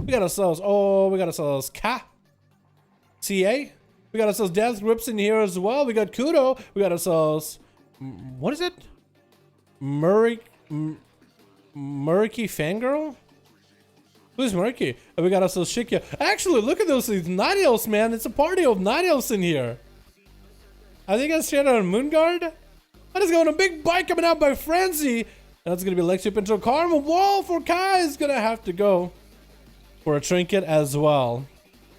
We got ourselves, oh, we got ourselves CA. We got ourselves Death Grips in here as well. We got Kudo. We got ourselves, what is it? Murky Fangirl? Who's Murky? And we got ourselves Shikya. Actually, look at these Night Elves, man. It's a party of Night Elves in here. I think I straight out on Moonguard. That is going a big bite coming out by Frenzy. That's going to be Lexip into a Karma Wall for Kai. Is going to have to go for a Trinket as well.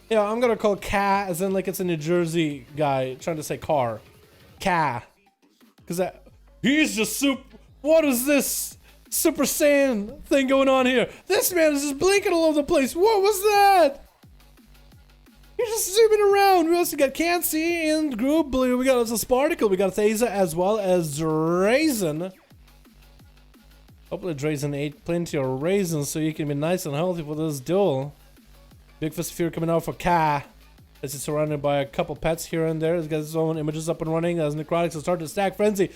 Yeah, I'm going to call Ka as in like it's a New Jersey guy trying to say car. Ka. Because he's just super. What is this Super Saiyan thing going on here? This man is just blinking all over the place. What was that? He's just zooming around. We also got Kansi in Group Blue. We got also Sparticle. We got Thaza as well as Drazen. Hopefully Drazen ate plenty of raisins so you can be nice and healthy for this duel. Big Fist of Fury coming out for Ka. This is surrounded by a couple pets here and there. He's got his own images up and running as Necrotics will start to stack. Frenzy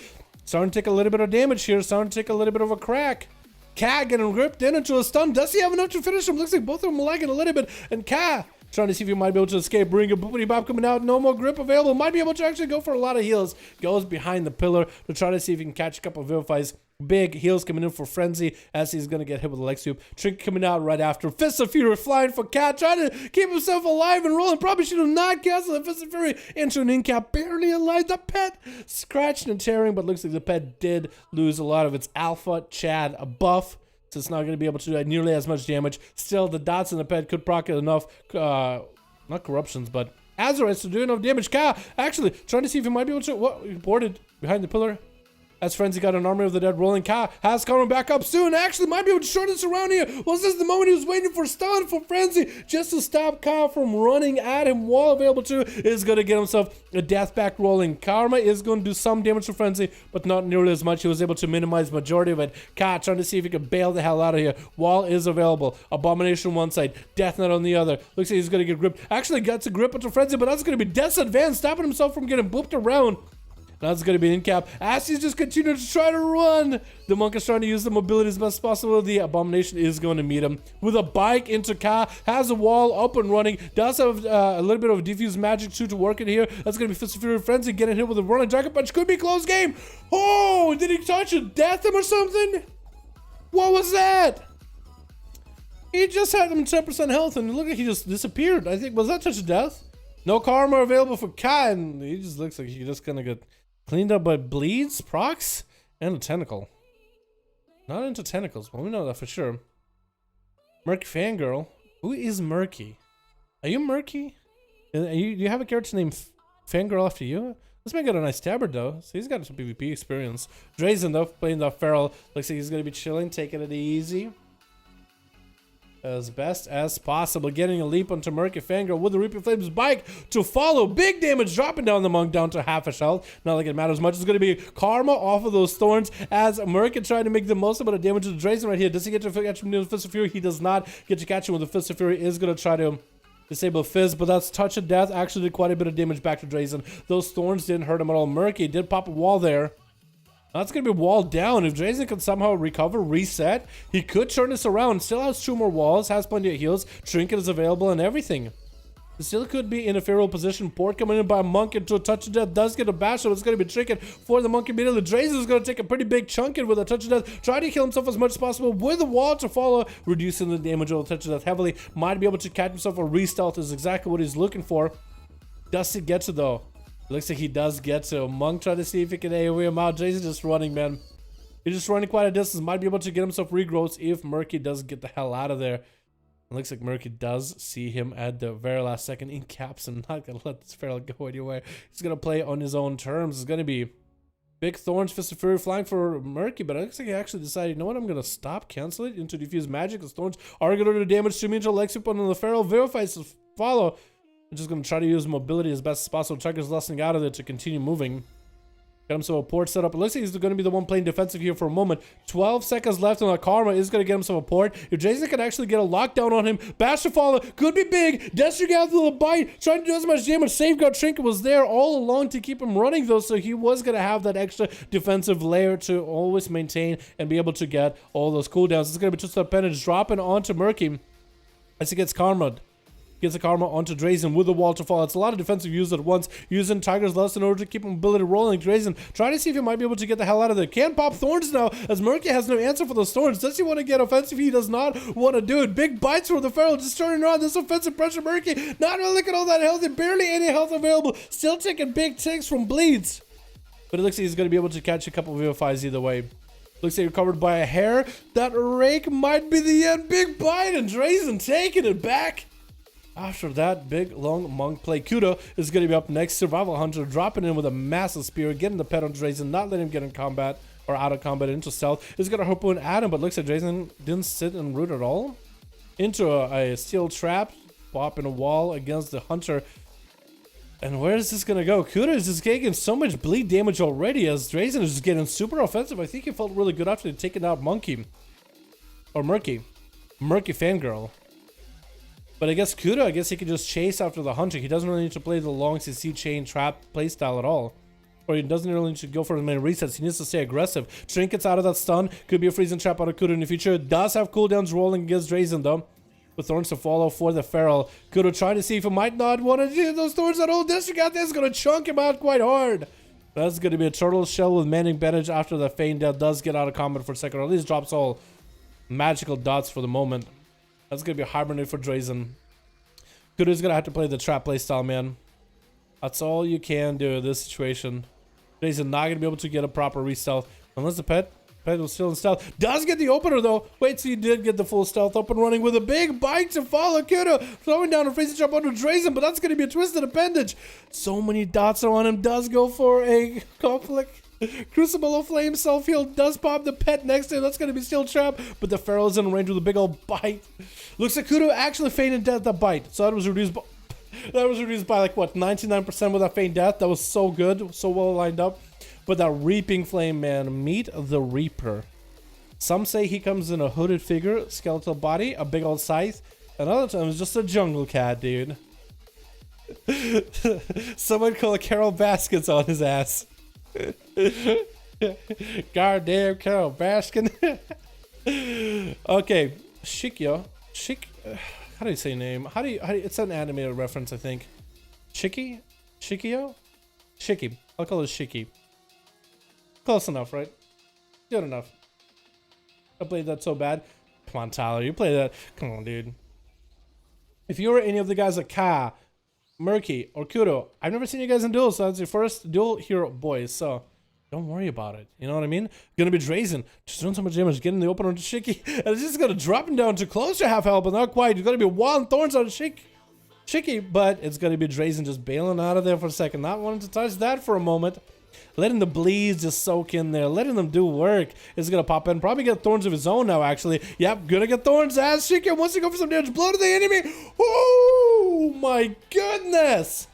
starting to take a little bit of damage here. Starting to take a little bit of a crack. Ka getting ripped in into a stun. Does he have enough to finish him? Looks like both of them are lagging a little bit. And Ka trying to see if he might be able to escape. Bring a boopity bop coming out. No more grip available. Might be able to actually go for a lot of heals. Goes behind the pillar to try to see if he can catch a couple of Vivifies. Big heals coming in for Frenzy as he's going to get hit with a leg sweep. Trick coming out right after. Fist of Fury flying for Cat. Trying to keep himself alive and rolling. Probably should have not casted the Fist of Fury into an in-cap. Barely alive. The pet scratching and tearing, but looks like the pet did lose a lot of its alpha Chad buff. So it's not going to be able to do nearly as much damage. Still, the dots in the pet could proc enough, not corruptions, but Azeroth to do enough damage. Ka actually trying to see if he might be able to, what, he boarded behind the pillar. As Frenzy got an Armory of the Dead rolling. Ka has coming back up soon. Actually might be able to short this around here. Was this the moment he was waiting for stun for Frenzy just to stop Ka from running at him? Wall available to is going to get himself a death back rolling. Karma is going to do some damage to Frenzy, but not nearly as much. He was able to minimize majority of it. Ka trying to see if he can bail the hell out of here. Wall is available. Abomination on one side, Death Knight on the other. Looks like he's going to get gripped. Actually gets a grip onto Frenzy, but that's going to be Death's advance, stopping himself from getting booped around. That's going to be in cap. As he's just continuing to try to run. The monk is trying to use the mobility as best possible. The Abomination is going to meet him with a bike into Ka. Has a wall up and running. Does have a little bit of diffuse magic too to work in here. That's going to be Fist of Fury Frenzy getting hit with a running Dragon Punch. Could be close game. Oh, did he touch a death him or something? What was that? He just had him 10% health and look like he just disappeared. I think, was that touch of death? No karma available for Ka, and he just looks like he's just going to get cleaned up by bleeds, procs, and a tentacle. Not into tentacles, but we know that for sure. Murky Fangirl. Who is Murky? Are you Murky? Do you have a character named Fangirl after you? This man got a nice tabard though, so he's got some PvP experience. Drazen though, playing the Feral. Looks like he's going to be chilling, taking it easy. As best as possible, getting a leap onto Murky Fangirl with the Reaping Flames bike to follow. Big damage dropping down the monk down to half a health. Not like it matters much. It's going to be karma off of those thorns as Murky trying to make the most amount of damage to the Drazen right here. Does he get to catch him with the Fist of Fury? He does not get to catch him with the Fist of Fury. Is going to try to disable Fizz, but that's Touch of Death. Actually did quite a bit of damage back to Drazen. Those thorns didn't hurt him at all. Murky did pop a wall there. That's going to be walled down. If Drazen can somehow recover, reset, he could turn this around. Still has 2 more walls, has plenty of heals. Trinket is available and everything. He still could be in a feral position. Port coming in by a monk into a Touch of Death. Does get a bash, so it's going to be Trinket for the monk immediately. Drazen is going to take a pretty big chunk in with a Touch of Death. Try to kill himself as much as possible with a wall to follow, reducing the damage of the Touch of Death heavily. Might be able to catch himself a re-stealth is exactly what he's looking for. Does he get to though? Looks like he does get to. Monk trying to see if he can AoE him out. Drazen just running, man. He's just running quite a distance. Might be able to get himself regrowths if Murky does get the hell out of there. It looks like Murky does see him at the very last second in caps. I'm not going to let this Feral go anywhere. He's going to play on his own terms. It's going to be Big Thorns, Fist of Fury flying for Murky, but it looks like he actually decided, you know what, I'm going to stop, cancel it into Diffuse Magic. The Thorns are going to do damage to me until Leg Sweep on the Feral. Verifies to follow. I'm just going to try to use mobility as best as possible. Trigger's lessening out of it to continue moving. Got himself a port set up. It looks like he's going to be the one playing defensive here for a moment. 12 seconds left on the Karma is going to get himself a port. If Jason can actually get a lockdown on him, bash to follow. Could be big. Destiny out with a bite. Trying to do as much damage. Safeguard Trinket was there all along to keep him running though. So he was going to have that extra defensive layer to always maintain and be able to get all those cooldowns. It's going to be just a penance dropping onto Murky. as he gets karma. Gets a karma onto Drazen with the wall to fall. It's a lot of defensive use at once. Using Tiger's Lust in order to keep mobility rolling. Drazen trying to see if he might be able to get the hell out of there. Can pop thorns now as Murky has no answer for those thorns. Does he want to get offensive? He does not want to do it. Big bites for the Feral, just turning around. This offensive pressure. Murky not really looking all that healthy. Barely any health available. Still taking big ticks from bleeds. But it looks like he's going to be able to catch a couple of VO5s either way. Looks like you're covered by a hair. That rake might be the end. Big bite and Drazen taking it back. After that big long monk play, Kudo is going to be up next. Survival Hunter dropping in with a massive spear, getting the pet on Drazen, not letting him get in combat or out of combat into stealth. Is going to harpoon at him, but looks like Drazen didn't sit and root at all. Into a steel trap, popping a wall against the Hunter. And where is this going to go? Kudo is just taking so much bleed damage already as Drazen is just getting super offensive. I think he felt really good after taking out Monkey. Or Murky. Murky Fangirl. But I guess Kudo, I guess he could just chase after the Hunter. He doesn't really need to play the long CC chain trap playstyle at all. Or he doesn't really need to go for as many resets. He needs to stay aggressive. Trinkets out of that stun. Could be a freezing trap out of Kudo in the future. Does have cooldowns rolling against Drazen though. With thorns to follow for the Feral. Kudo trying to see if he might not want to do those thorns at all. Disregard this is going to chunk him out quite hard. That's going to be a turtle shell with Manning Bandage after the Feign Death does get out of combat for a second. Or at least drops all magical dots for the moment. That's going to be a hibernate for Drazen. Kudo's going to have to play the trap playstyle, man. That's all you can do in this situation. Drazen not going to be able to get a proper re-stealth. Unless the pet was still in stealth. Does get the opener, though. Wait, so you did get the full stealth up and running with a big bite to follow. Kudo throwing down a freezing trap onto Drazen, but that's going to be a twisted appendage. So many dots are on him. Does go for a conflict. Crucible of Flame, self-heal, does pop the pet next to him. That's going to be Steel Trap, but the Feral is in range with a big old bite. Looks like Kudo actually feigned death that bite, so that was reduced by like what, 99% with that Feign Death. That was so good, so well lined up. But that Reaping Flame, man, meet the Reaper. Some say he comes in a hooded figure, skeletal body, a big old scythe, and other times just a jungle cat, dude. Someone call Carol Baskets on his ass. Goddamn Carol Baskin. Okay, Shikyo. How do you say name? How do you, it's an animated reference, I think. Shikyo? Shiki. I'll call it Shiki. Close enough, right? Good enough. I played that so bad. Come on, Tyler, you play that. Come on, dude. If you were any of the guys at Ka, Murky, or Kudo, I've never seen you guys in duels, so that's your first duel hero, boys, so don't worry about it. You know what I mean? Gonna be Drazen, just doing so much damage, getting the opener to Shiki, and it's just gonna drop him down to close to half health, but not quite. You're gonna be wild thorns on Shiki, but it's gonna be Drazen just bailing out of there for a second, not wanting to touch that for a moment. Letting the bleeds just soak in there, letting them do work. Is gonna pop in, probably get thorns of his own now, actually. Yep, gonna get thorns as Shiki wants to go for some damage. Blow to the enemy. Oh my goodness!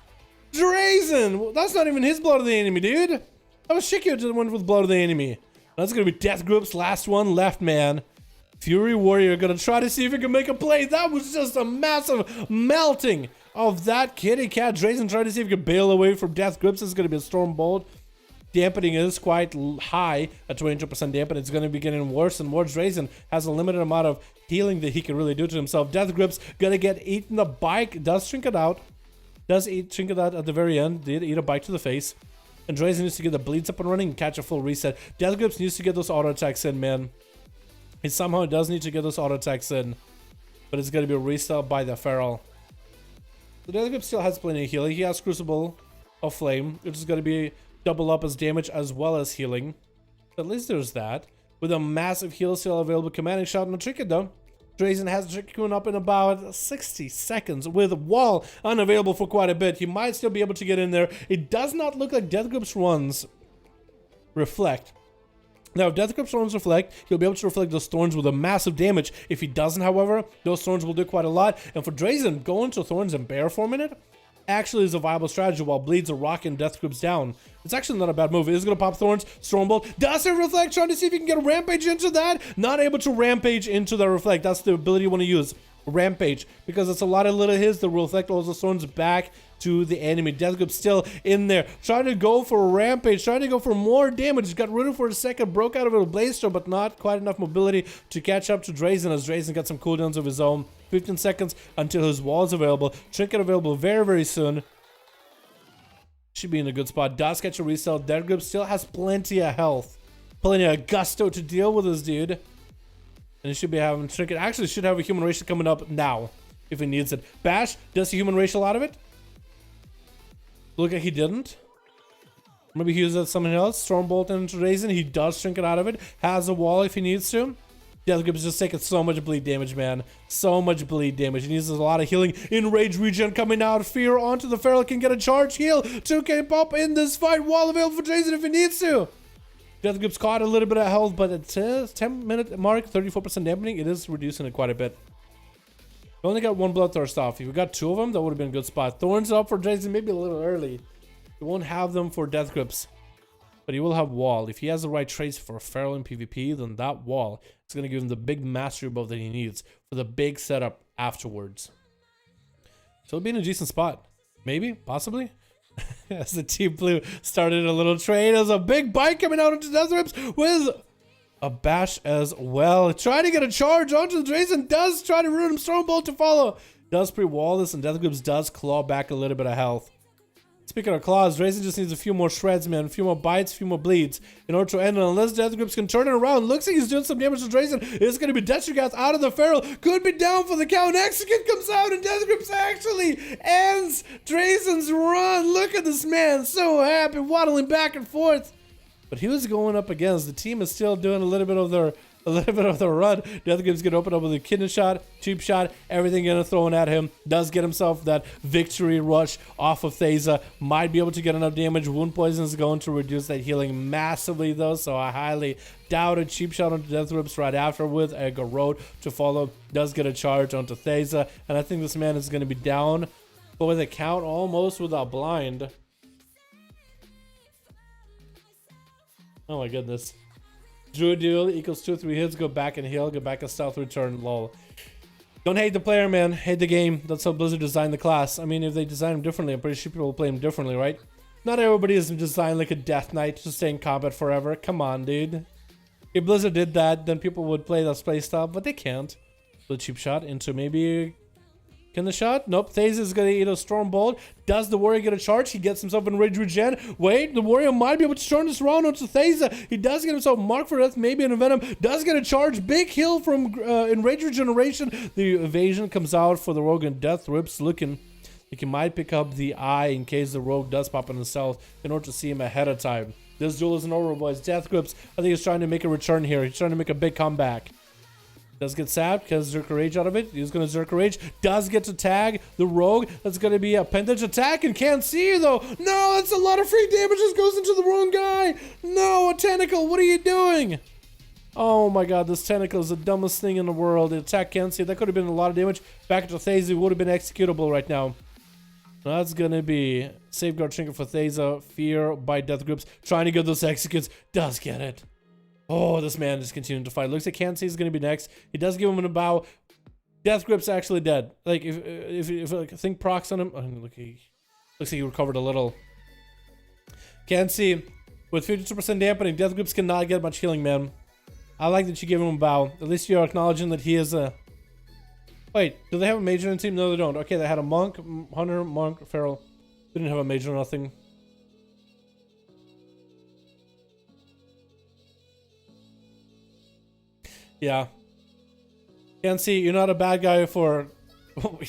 Drazen! That's not even his blow to the enemy, dude. That was Shiki who just went with blow to the enemy. That's gonna be Death Group's last one left, man. Fury Warrior gonna try to see if he can make a play. That was just a massive melting of that kitty cat. Drazen trying to see if he can bail away from Death Grips. This is gonna be a Storm Bolt. Dampening is quite high at 22% dampen. It's going to be getting worse and worse. Drazen has a limited amount of healing that he can really do to himself. Death Grips going to get eaten the bike. Does shrink it out. Shrink it out at the very end. Did eat a bite to the face. And Drazen needs to get the bleeds up and running and catch a full reset. Death Grips needs to get those auto attacks in, man. He somehow does need to get those auto attacks in. But it's going to be a reset by the Feral. The Death Grip still has plenty of healing. He has Crucible of Flame, which is going to be double up his damage as well as healing. At least there's that. With a massive heal still available, commanding shot, no trinket though. Drazen has the Trick up in about 60 seconds with Wall unavailable for quite a bit. He might still be able to get in there. It does not look like Death Grip's runs reflect. Now, if Death Grip's runs reflect, he'll be able to reflect those thorns with a massive damage. If he doesn't, however, those thorns will do quite a lot. And for Drazen, going to thorns and bear for a minute actually is a viable strategy while bleeds are rocking Death Grips down. It's actually not a bad move. It is going to pop thorns. Stormbolt does it reflect, trying to see if he can get a rampage into that. Not able to rampage into the reflect. That's the ability you want to use. Rampage, because it's a lot of little hits that will reflect all those thorns back to the enemy. Deathgrip still in there, trying to go for a rampage, trying to go for more damage. Got rid of for a second, broke out of a Blaze Storm, but not quite enough mobility to catch up to Drazen, as Drazen got some cooldowns of his own. 15 seconds until his wall is available. Trinket available very, very soon. Should be in a good spot. Does catch a resell. Deathgrip still has plenty of health. Plenty of gusto to deal with this dude. And he should be having Trinket. Actually, should have a human racial coming up now if he needs it. Bash does the human racial out of it. Look like he didn't. Maybe he used something else. Stormbolt into Drazen. He does Trinket out of it. Has a wall if he needs to. Deathgrip is just taking so much bleed damage, man. So much bleed damage. He needs a lot of healing. Enrage regen coming out. Fear onto the Feral. Can get a charge heal. 2k pop in this fight. Wall available for Drazen if he needs to. Deathgrip's caught a little bit of health, but it says 10-minute mark, 34% dampening. It is reducing it quite a bit. We only got one Bloodthirst off. If we got two of them, that would have been a good spot. Thorns up for Drazen, maybe a little early. We won't have them for Deathgrips, but he will have wall. If he has the right traits for Feral in PvP, then that wall is going to give him the big mastery buff that he needs for the big setup afterwards. So it'll be in a decent spot. Maybe, possibly. As the Team Blue started a little trade, there's a big bite coming out into Deathgrips with a bash as well. Trying to get a charge onto the Drazen. Does try to ruin him. Stormbolt to follow. Does pre-wall this, and Deathgrips does claw back a little bit of health. Speaking of claws, Drazen just needs a few more shreds, man. A few more bites, a few more bleeds in order to end it. Unless Deathgrips can turn it around. Looks like he's doing some damage to Drazen. It's going to be Deathgrips out of the Feral. Could be down for the count. Execute comes out, and Deathgrips actually ends Drazen's run. Look at this man. So happy, waddling back and forth. But he was going up against. The team is still doing a little bit of their run. Deathgrip's gonna open up with a kidney shot, cheap shot, everything gonna throw at him. Does get himself that victory rush off of Theza. Might be able to get enough damage. Wound poison is going to reduce that healing massively though, so I highly doubt a cheap shot onto Deathgrips right after with a Garrote to follow. Does get a charge onto Theza, and I think this man is gonna be down, but with a count almost without blind. Oh my goodness. Druid duel equals 2-3 hits, go back and heal, go back and stealth return, lol. Don't hate the player, man. Hate the game. That's how Blizzard designed the class. I mean, if they design him differently, I'm pretty sure people will play him differently, right? Not everybody is designed like a Death Knight to stay in combat forever. Come on, dude. If Blizzard did that, then people would play that playstyle, but they can't. So cheap shot into maybe... Can the shot? Nope. Theza is going to eat a Stormbolt. Does the Warrior get a charge? He gets himself in Rage Regen. Wait, the Warrior might be able to turn this around onto Theza. He does get himself marked for death, maybe in a Venom. Does get a charge. Big heal from Enrage Regeneration. The evasion comes out for the Rogue, and Deathgrip's looking like he might pick up the eye in case the Rogue does pop in himself in order to see him ahead of time. This duel isn't over, boys. Deathgrips, I think he's trying to make a return here. He's trying to make a big comeback. Does get sapped because Zerker Rage out of it. He's going to Zerker Rage. Does get to tag the Rogue. That's going to be a Appendage attack and can't see you though. No, that's a lot of free damage. Just goes into the wrong guy. No, a tentacle. What are you doing? Oh my god, this tentacle is the dumbest thing in the world. The attack can't see. That could have been a lot of damage. Back to Theza would have been executable right now. That's going to be Safeguard Trinket for Theza. Fear by Deathgrips. Trying to get those executes. Does get it. Oh, this man is continuing to fight. Looks like Can't See is going to be next. He does give him a bow. Deathgrip's actually dead. Like, if like, think procs on him. Oh, look, looks like he recovered a little. Can't See. With 52% dampening, Deathgrips cannot get much healing, man. I like that you give him a bow. At least you're acknowledging that he is a... Wait, do they have a major in the team? No, they don't. Okay, they had a monk, hunter, monk, feral. They didn't have a major or nothing. Yeah. Can't See, you're not a bad guy for...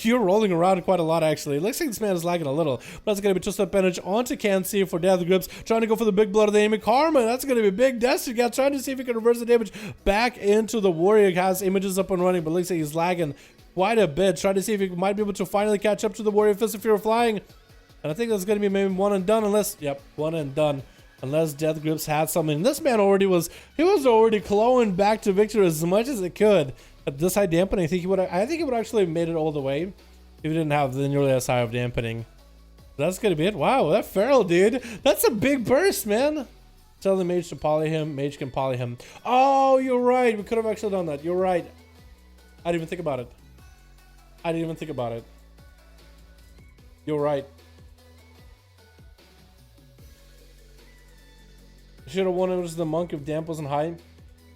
You're rolling around quite a lot, actually. It looks like this man is lagging a little. But that's going to be just advantage onto Can't See for Deathgrips. Trying to go for the big blood of the enemy. Karma, that's going to be big. Destiny got trying to see if he can reverse the damage back into the Warrior. Has images up and running, but looks like he's lagging quite a bit. Trying to see if he might be able to finally catch up to the Warrior Fist of Fear Flying. And I think that's going to be maybe one and done unless... Yep, one and done. Unless Deathgrips had something. This man already was... He was already clawing back to victory as much as it could. At this high dampening, I think he would actually have made it all the way if he didn't have the nearly as high of dampening. That's going to be it. Wow, that Feral, dude. That's a big burst, man. Tell the Mage to poly him. Mage can poly him. Oh, you're right. We could have actually done that. You're right. I didn't even think about it. I didn't even think about it. You're right. Should have won it was the monk if Damp wasn't high.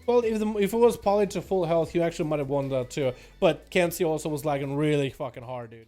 Well, if it was poly to full health, you actually might have won that too. But Kenzie also was lagging really fucking hard, dude.